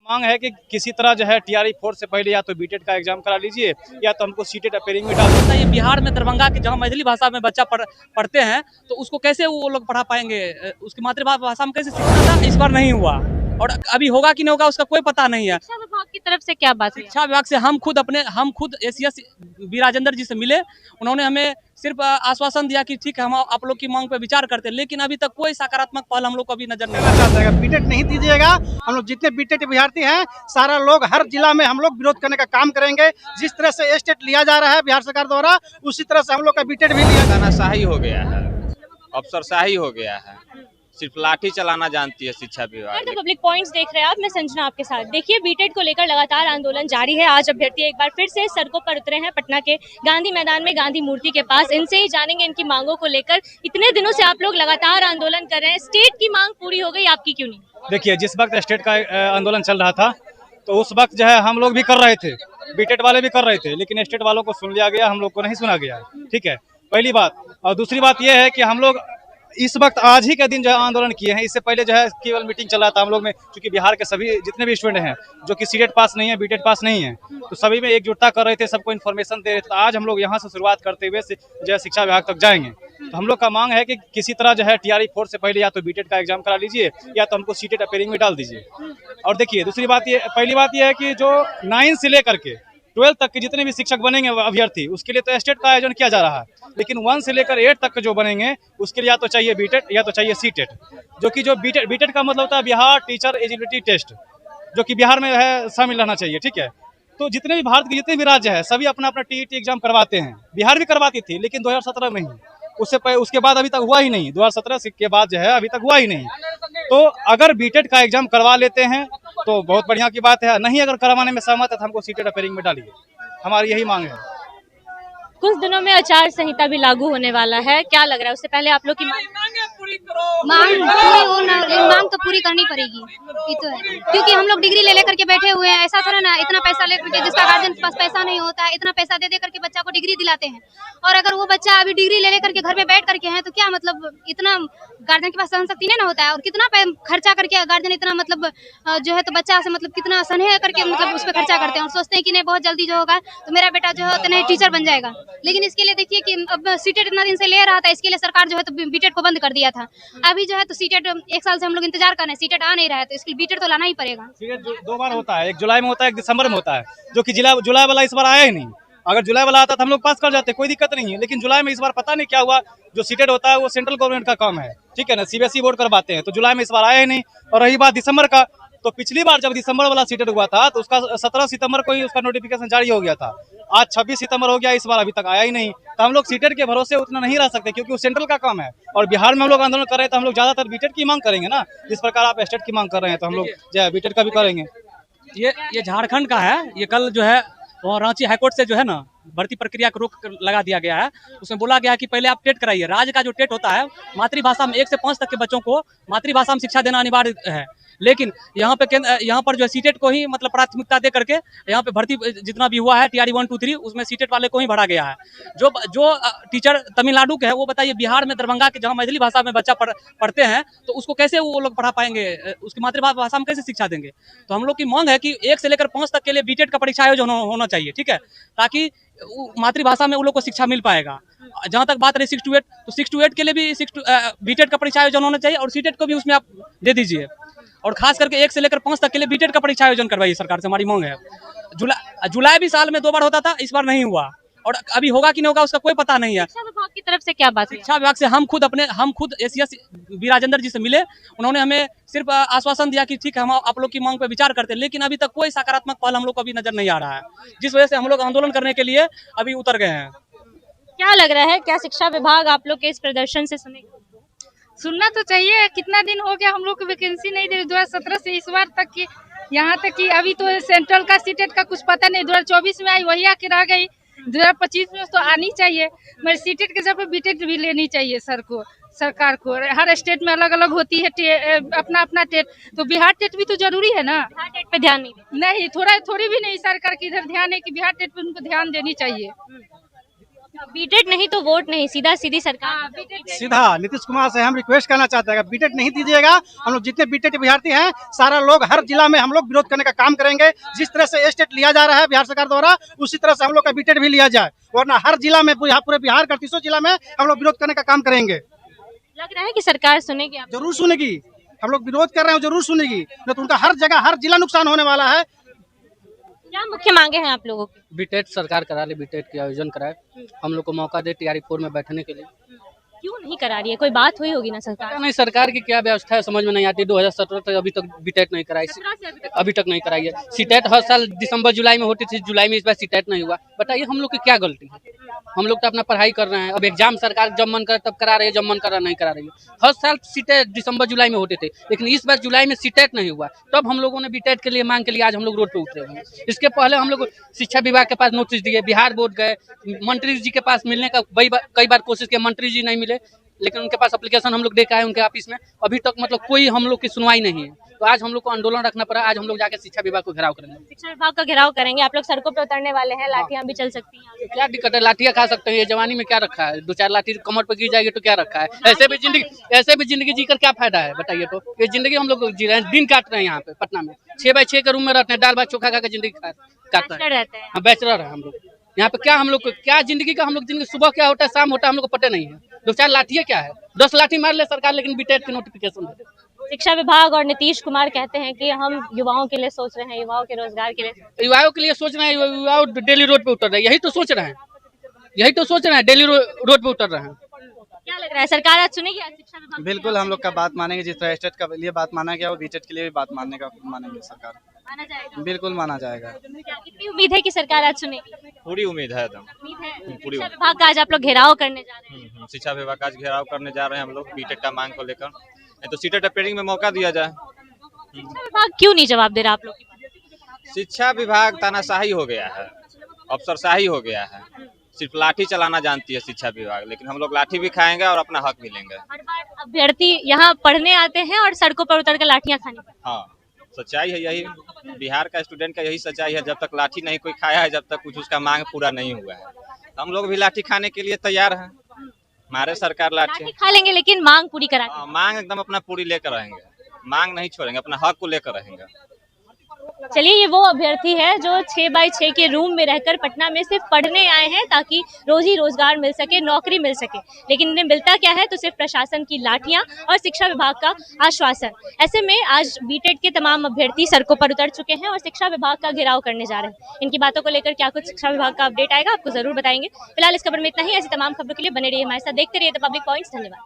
मांग है कि किसी तरह जो है टीआरई 4 से पहले या तो बीटेट का एग्जाम करा लीजिए या तो हमको सीटेट अपेयरिंग में डाल दीजिए। ये बिहार में दरभंगा के जहाँ मैथिली भाषा में बच्चा पढ़ते हैं तो उसको कैसे वो लोग पढ़ा पाएंगे, उसकी मातृभाषा में कैसे सीखना था, इस बार नहीं हुआ और अभी होगा कि नहीं होगा उसका कोई पता नहीं है। शिक्षा विभाग की तरफ से क्या बात है? शिक्षा विभाग से हम खुद एसीएस बी राजेंद्र जी से मिले, उन्होंने हमें सिर्फ आश्वासन दिया कि ठीक है हम आप लोग की मांग पे विचार करते हैं, लेकिन अभी तक कोई सकारात्मक पहल हम लोग को अभी नजर नहीं आ रहा। बीटेट नहीं दीजिएगा, हम लोग जितने बीटेट विद्यार्थी हैं सारा लोग हर जिला में हम लोग विरोध करने का काम करेंगे। जिस तरह से स्टेट लिया जा रहा है बिहार सरकार द्वारा, उसी तरह से हम लोग का बीटेट भी लिया। तानाशाही हो गया है, अफसरशाही हो गया है, सिर्फ लाठी चलाना जानती है शिक्षा विभाग। तो पब्लिक पॉइंट्स देख रहे हैं आप, मैं संजना आपके साथ। देखिए, बीटेट को लेकर लगातार आंदोलन जारी है। आज अभ्यर्थी एक बार फिर से सड़कों पर उतरे हैं पटना के गांधी मैदान में, गांधी मूर्ति के पास। इनसे ही जानेंगे इनकी मांगों को लेकर। इतने दिनों से आप लोग लगातार आंदोलन कर रहे हैं, स्टेट की मांग पूरी हो गई, आपकी क्यों नहीं? देखिए, जिस वक्त स्टेट का आंदोलन चल रहा था तो उस वक्त जो है हम लोग भी कर रहे थे, बीटेट वाले भी कर रहे थे, लेकिन स्टेट वालों को सुन लिया गया, हम लोग को नहीं सुना गया। ठीक है, पहली बात। और दूसरी बात यह है कि हम लोग इस वक्त आज ही के दिन जो है आंदोलन किए हैं। इससे पहले जो है केवल मीटिंग चल रहा था हम लोग में, क्योंकि बिहार के सभी जितने भी स्टूडेंट हैं जो कि सीटेट पास नहीं है, बीटेट पास नहीं है, तो सभी में एकजुटता कर रहे थे, सबको इन्फॉर्मेशन दे रहे थे। तो आज हम लोग यहाँ से शुरुआत करते हुए जो है शिक्षा विभाग तक जाएंगे। तो हम लोग का मांग है कि किसी तरह जो है टीआरई 4 से पहले या तो बीटेट का एग्जाम करा लीजिए या तो हमको सीटेट अपेयरिंग में डाल दीजिए। और देखिए, दूसरी बात ये, पहली बात यह है कि जो 9 से लेकर के 12 तक के जितने भी शिक्षक बनेंगे अभ्यर्थी, उसके लिए तो स्टेट का आयोजन किया जा रहा है, लेकिन 1 से लेकर 8 तक के जो बनेंगे उसके लिए या तो चाहिए बीटेट या तो चाहिए सीटेट। जो बीटेट का मतलब होता है बिहार टीचर एलिजिबिलिटी टेस्ट, जो कि बिहार में है शामिल रहना चाहिए। ठीक है, तो जितने भी भारत के जितने भी राज्य है सभी अपना अपना टीईटी एग्जाम करवाते हैं। बिहार भी करवाती थी, लेकिन 2017 में ही, उसके बाद अभी तक हुआ ही नहीं। 2017 के बाद जो है अभी तक हुआ ही नहीं। तो अगर बीटेट का एग्जाम करवा लेते हैं तो बहुत बढ़िया की बात है, नहीं अगर करवाने में सहमत है तो हमको सीटेट अपेयरिंग में डालिए। हमारी यही मांग है। कुछ दिनों में आचार संहिता भी लागू होने वाला है, क्या लग रहा है उससे पहले आप लोग की मांग तो पूरी करनी पड़ेगी। ये तो है, क्योंकि हम लोग डिग्री ले लेकर के बैठे हुए हैं। ऐसा थोड़ा ना इतना पैसा ले करके, जिसका गार्जियन के पास पैसा नहीं होता है, इतना पैसा दे करके बच्चा को डिग्री दिलाते हैं। और अगर वो बच्चा अभी डिग्री ले लेकर के घर में बैठ करके है तो क्या मतलब, इतना गार्जियन के पास सहन शक्ति नहीं ना होता है। और कितना खर्चा करके गार्जियन इतना मतलब जो है तो बच्चा से मतलब कितना स्नेह करके मतलब उस पर खर्चा करते हैं और सोचते हैं कि नहीं बहुत जल्दी जो होगा तो मेरा बेटा जो है तो नहीं टीचर बन जाएगा। लेकिन इसके लिए देखिए कि अब सीटेट इतना दिन से ले रहा था, इसके लिए सरकार जो है तो बीटेट को बंद कर दिया था। अभी जो है तो सीटेट 1 साल से हम लोग इंतजार कर रहे हैं, सीटेट आ नहीं रहा है, तो इसके लिए बीटेट तो लाना ही पड़ेगा। सीटेट 2 बार होता है, एक जुलाई में होता है, एक दिसंबर में होता है, जो कि जुलाई वाला इस बार आया ही नहीं। अगर जुलाई वाला आता तो हम लोग पास कर जाते, कोई दिक्कत नहीं है। लेकिन जुलाई में इस बार पता नहीं क्या हुआ, जो सीटेट होता है वो सेंट्रल गवर्नमेंट का काम है, ठीक है ना, सीबीएसई बोर्ड करवाते हैं, तो जुलाई में इस बार आया ही नहीं। और रही बात दिसंबर का, तो पिछली बार जब दिसंबर वाला सीटेट हुआ था तो उसका 17 सितंबर को ही उसका नोटिफिकेशन जारी हो गया था। आज 26 सितंबर हो गया, इस बार अभी तक आया ही नहीं। तो हम लोग सीटेट के भरोसे उतना नहीं रह सकते, क्योंकि वो सेंट्रल का काम है। और बिहार में हम लोग आंदोलन कर रहे हैं तो हम लोग ज्यादातर बीटेट की मांग करेंगे ना, जिस प्रकार आप स्टेट की मांग कर रहे हैं तो हम लोग जो है बीटेट का भी करेंगे। ये झारखंड का है। ये कल जो है वहाँ रांची हाईकोर्ट से जो है ना भर्ती प्रक्रिया को रोक लगा दिया गया है। उसमें बोला गया है कि पहले आप टेट कराइए। राज्य का जो टेट होता है मातृभाषा में 1 से 5 तक के बच्चों को मातृभाषा में शिक्षा देना अनिवार्य है, लेकिन यहाँ पर जो है सीटेट को ही मतलब प्राथमिकता दे करके यहाँ पे भर्ती जितना भी हुआ है टीआरई 1, 2, 3 उसमें सीटेट वाले को ही भरा गया है। जो टीचर तमिलनाडु के है वो बताइए बिहार में दरभंगा के जहाँ मैथिली भाषा में बच्चा पढ़ते हैं तो उसको कैसे वो लोग पढ़ा पाएंगे, उसकी मातृभाषा में कैसे शिक्षा देंगे। तो हम लोग की मांग है कि 1 से लेकर 5 तक के लिए बीटेट का परीक्षा आयोजन होना चाहिए, ठीक है, ताकि मातृभाषा में उन लोग को शिक्षा मिल पाएगा। जहाँ तक बात रही 6 to 8, तो 6 to 8 के लिए भी बीटेट का परीक्षा आयोजन होना चाहिए और सीटेट को भी उसमें आप दे दीजिए। और खास करके 1 से लेकर 5 तक के लिए बीटेट का परीक्षा आयोजन करवाइए, सरकार से हमारी मांग है। जुलाई भी साल में 2 बार होता था, इस बार नहीं हुआ और अभी होगा कि नहीं होगा उसका कोई पता नहीं है। शिक्षा विभाग की तरफ से क्या बात है? शिक्षा विभाग से हम खुद एसीएस बी राजेंद्र जी से मिले, उन्होंने हमें सिर्फ आश्वासन दिया कि ठीक है हम आप लोग की मांग पे विचार करते हैं, लेकिन अभी तक कोई सकारात्मक पहल हम लोग को अभी नजर नहीं आ रहा है, जिस वजह से हम लोग आंदोलन करने के लिए अभी उतर गए हैं। क्या लग रहा है, क्या शिक्षा विभाग आप लोग के इस प्रदर्शन से सुनेगा? सुनना तो चाहिए। कितना दिन हो गया हम लोग को वैकेंसी नहीं दे, 2017 से इस बार तक की, यहाँ तक कि अभी तो सेंट्रल का सीटेट का कुछ पता नहीं। 2024 में आई वही आके रह गई, 2025 में तो आनी चाहिए। मगर सीटेट के जगह बीटेट भी लेनी चाहिए सरकार को। हर स्टेट में अलग अलग होती है अपना अपना टेट, तो बिहार टेट भी तो जरूरी है ना। बिहार टेट पे ध्यान नहीं थोड़ी भी नहीं सरकार की इधर ध्यान है कि बिहार टेट पे उनको ध्यान देनी चाहिए। बीटेड नहीं तो वोट नहीं, सीधा सीधी सरकार। सीधा नीतीश कुमार से हम रिक्वेस्ट करना चाहते हैं, अगर बीटेड नहीं दीजिएगा, हम लोग जितने बीटेड विद्यार्थी हैं सारा लोग हर जिला में हम लोग विरोध करने का काम करेंगे। जिस तरह से स्टेट लिया जा रहा है बिहार सरकार द्वारा, उसी तरह से हम लोग का बीटेड भी लिया जाए, वरना हर जिला में पूरे बिहार का 300 जिला में हम लोग विरोध करने का काम करेंगे। लग रहा है कि सरकार सुनेगी आप? जरूर सुनेगी, हम लोग विरोध कर रहे हैं, जरूर सुनेगी, नहीं तो उनका हर जगह हर जिला नुकसान होने वाला है। क्या मुख्य मांगे हैं आप लोगों की? बीटेट सरकार करा ले, बीटेट के आयोजन कराए, हम लोग को मौका दे टीआरई 4 में बैठने के लिए। क्यों नहीं करा रही है? कोई बात हुई होगी ना सरकार? नहीं, सरकार की क्या व्यवस्था है समझ में नहीं आती। 2017 तक अभी तक बीटेट नहीं कराई, अभी तक नहीं कराई है। सीटेट हर साल दिसंबर जुलाई में होती थी, जुलाई में इस बार सीटेट नहीं हुआ। बताइए हम लोग की क्या गलती है? हम लोग तो अपना पढ़ाई कर रहे हैं। अब एग्जाम सरकार जब मन करे तब करा रही है, जब मन करा नहीं करा रही है। हर साल सीटेट दिसंबर जुलाई में होते थे, लेकिन इस बार जुलाई में सीटेट नहीं हुआ। तब हम लोगों ने बीटेट के लिए मांग के लिए आज हम लोग रोड पे उतरे हुए हैं। इसके पहले हम लोग शिक्षा विभाग के पास नोटिस दिए, बिहार बोर्ड गए, मंत्री जी के पास मिलने का कई बार कोशिश किया, मंत्री जी नहीं मिले, लेकिन उनके पास एप्लीकेशन हम लोग दे के आए उनके ऑफिस में। अभी तक मतलब कोई हम लोग की सुनवाई नहीं है। तो आज हम लोग को आंदोलन रखना पड़ा। आज हम लोग जाके शिक्षा विभाग को घेराव करेंगे। शिक्षा विभाग का घेराव करेंगे? आप लोग सड़कों पे उतरने वाले हैं, लाठियां भी चल सकती हैं? क्या दिक्कत है? लाठियां खा सकते हैं, ये जवानी में क्या रखा है? 2-4 लाठी कमर पर गिर जाएगी तो क्या रखा है? ऐसे भी जिंदगी जीकर क्या फायदा है? बताइए। तो ये जिंदगी हम लोग जी रहे हैं, दिन काट रहे हैं यहाँ पे पटना में। 6x6 के रूम में रहते हैं, दाल भात चोखा खा के जिंदगी काटते हैं। रहते हैं। हाँ, बैचलर है हम लोग यहाँ पे। क्या हम लोग को क्या जिंदगी का, हम लोग जिंदगी सुबह क्या होता है शाम होता है हम लोग को पता नहीं है। 2-4 लाठियां क्या है? 10 लाठी मार ले सरकार, लेकिन बीटेट की नोटिफिकेशन दे। शिक्षा विभाग और नीतीश कुमार कहते हैं कि हम युवाओं के लिए सोच रहे हैं, युवाओं के रोजगार के लिए। युवाओं के लिए सोच रहे हैं, युवा डेली रोड पे उतर रहे हैं। यही तो सोच रहे हैं, डेली रोड पे उतर रहे हैं। क्या लग रहा है सरकार आज सुनेगी? आज शिक्षा विभाग बिल्कुल हम लोग का बात मानेंगे। जिस तरह स्टेट का लिए बात माना गया, वो बीटेट के लिए भी बात मानेंगे सरकार। माना जाएगा? बिल्कुल माना जाएगा। क्या कितनी उम्मीद है कि सरकार आज सुनेगी? पूरी उम्मीद है एकदम। उम्मीद है। पूरी शिक्षा विभाग का आज आप लोग घेराव करने जा रहे हैं? शिक्षा विभाग आज घेराव करने जा रहे हैं हम लोग बीटेट का मांग को लेकर। नहीं तो सीटेट रिपेयरिंग में मौका दिया जाए। शिक्षा विभाग क्यों नहीं जवाब दे रहा आप लोग? शिक्षा विभाग तानाशाही हो गया है, अफसरशाही हो गया है। सिर्फ लाठी चलाना जानती है शिक्षा विभाग, लेकिन हम लोग लाठी भी खाएंगे और अपना हक भी लेंगे। हर बार अभ्यर्थी यहाँ पढ़ने आते हैं और सड़कों पर उतर कर लाठियां खानी पड़ती हैं। हाँ, सच्चाई है यही। बिहार का स्टूडेंट का यही सच्चाई है। जब तक लाठी नहीं कोई खाया है, जब तक कुछ उसका मांग पूरा नहीं हुआ है, हम लोग भी लाठी खाने के लिए तैयार हैं। हमारे सरकार लाठी खा लेंगे लेकिन मांग पूरी करा के। मांग एकदम अपना पूरी लेकर रहेंगे, मांग नहीं छोड़ेंगे, अपना हक को लेकर रहेंगे। चलिए, ये वो अभ्यर्थी है जो 6x6 के रूम में रहकर पटना में सिर्फ पढ़ने आए हैं ताकि रोजी रोजगार मिल सके, नौकरी मिल सके, लेकिन इन्हें मिलता क्या है? तो सिर्फ प्रशासन की लाठियां और शिक्षा विभाग का आश्वासन। ऐसे में आज बीटेट के तमाम अभ्यर्थी सड़कों पर उतर चुके हैं और शिक्षा विभाग का घेराव करने जा रहे हैं। इनकी बातों को लेकर क्या कुछ शिक्षा विभाग का अपडेट आएगा आपको जरूर बताएंगे। फिलहाल इस खबर में इतना ही। ऐसी तमाम खबरों के लिए बने रहिए हमारे साथ, देखते रहिए द पब्लिक पॉइंट्स। धन्यवाद।